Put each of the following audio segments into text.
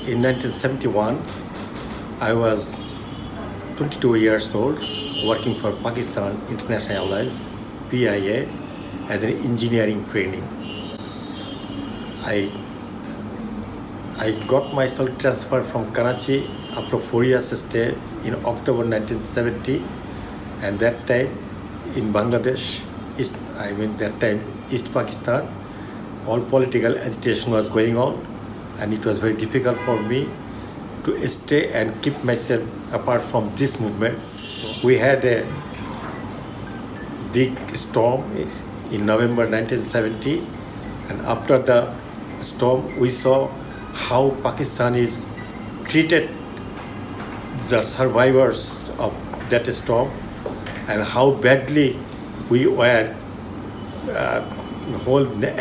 In 1971, I was 22 years old, working for Pakistan International Airlines (PIA) as an engineering training. I I got myself transferred from Karachi after 4 years stay in October 1970, and that time in Bangladesh, that time East Pakistan, all political agitation was going on, and it was very difficult for me to stay and keep myself apart from this movement. So we had a big storm in November 1970, and after the storm, we saw how Pakistanis treated the survivors of that storm and how badly we were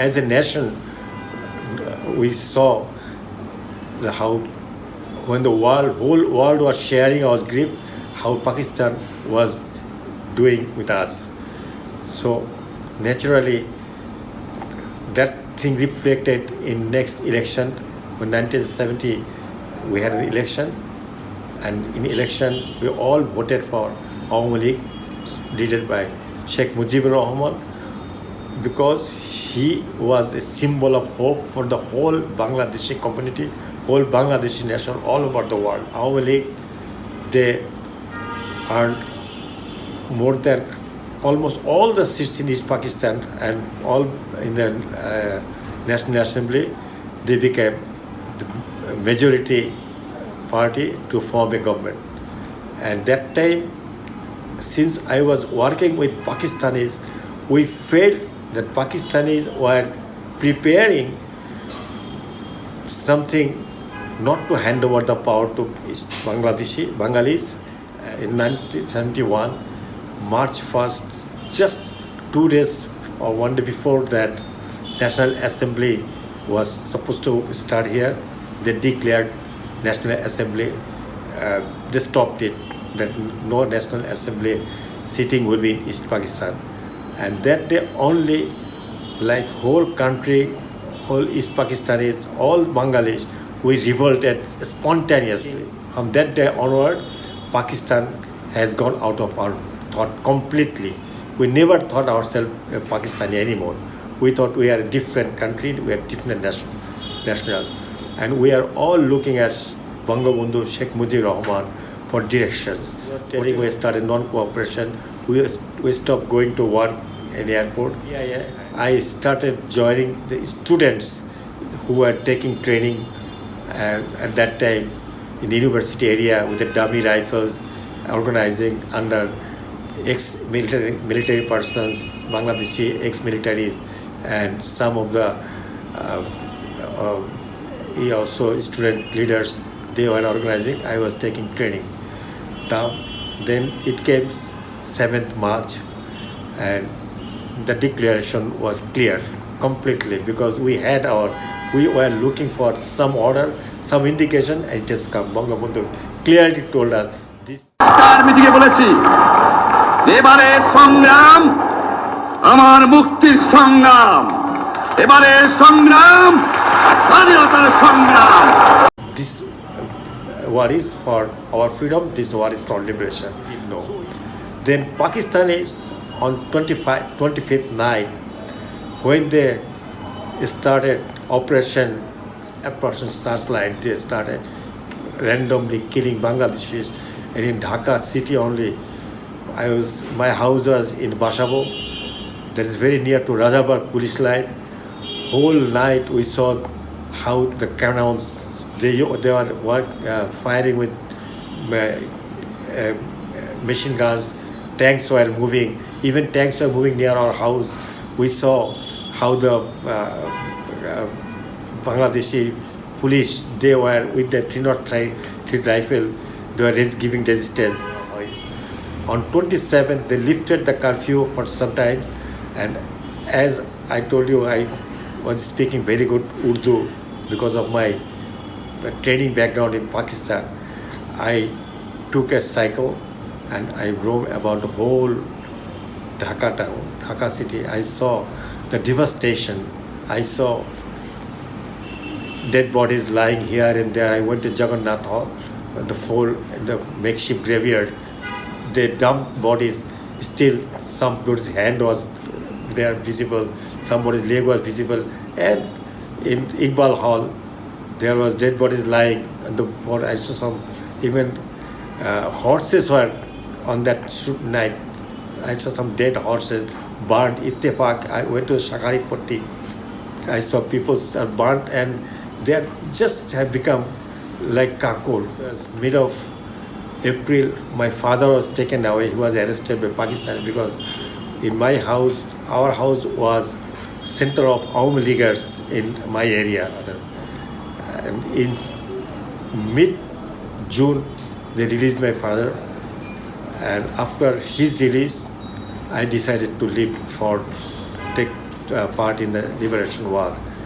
as a nation. We saw how when the whole world was sharing our grief, how Pakistan was doing with us. So naturally, that thing reflected in next election. In 1970, we had an election, and in election, we all voted for Awami League, led by Sheikh Mujibur Rahman, because he was a symbol of hope for the whole Bangladeshi community, whole Bangladeshi nation, all over the world. Awami League, they earned more than almost all the seats in East Pakistan, and all in the National Assembly, they became the majority party to form a government. And that time, since I was working with Pakistanis, we felt that Pakistanis were preparing something not to hand over the power to Bengalis. In 1971, March 1st, just 2 days or 1 day before that, National Assembly was supposed to start here. They declared National Assembly, they stopped it, that no National Assembly sitting will be in East Pakistan. And that day only, like whole country, whole East Pakistanis, all Bengalis, we revolted spontaneously. From that day onward, Pakistan has gone out of our thought completely. We never thought ourselves Pakistani anymore. We thought we are a different country, we are different nationals. And we are all looking at Bangabandhu Sheikh Mujibur Rahman for directions. We started non-cooperation. We stopped going to work in the airport. I started joining the students who were taking training at that time in the university area with the dummy rifles, organizing under ex-military persons, Bangladeshi ex-militaries, and some of the also student leaders. They were organizing. I was taking training. Then it came 7th March, and the declaration was clear completely, because we were looking for some order, some indication, and it has come. Bangabandhu clearly told us this. মিটিংয়ে বলেছি এবারে সংগ্রাম আমার মুক্তির সংগ্রাম, এবারে সংগ্রাম স্বাধীনতার সংগ্রাম। This war is for our freedom, this war is for liberation. No. Then Pakistanis on 25th night, when they started Operation Searchlight, they started randomly killing Bangladeshis. And in Dhaka city only, my house was in Bashabo, that is very near to Rajabagh police line. Whole night we saw how the cannons, they were firing with machine guns. Tanks were moving. Even tanks were moving near our house. We saw how the Bangladeshi police, they were with the 303 rifle, they were giving resistance. On 27th, they lifted the curfew for some time, and as I told you, I was speaking very good Urdu because of my training background in Pakistan. I took a cycle and I roamed about the whole Dhaka town, Dhaka city. I saw the devastation. I saw dead bodies lying here and there. I went to Jagannath Hall, the makeshift graveyard. They dumped bodies. Still, somebody's hand was there visible, somebody's leg was visible, and in Iqbal Hall, there was dead bodies lying. And I saw some even horses were on that night. I saw some dead horses burnt. Ittefaq. I went to Shakaripatti. I saw people are burnt and they just have become like kakul. It was mid of April. My father was taken away. He was arrested by Pakistan because in my house, our house was center of Awami Leaguers in my area. And in mid-June, they released my father. And after his release, I decided to leave for take part in the liberation war.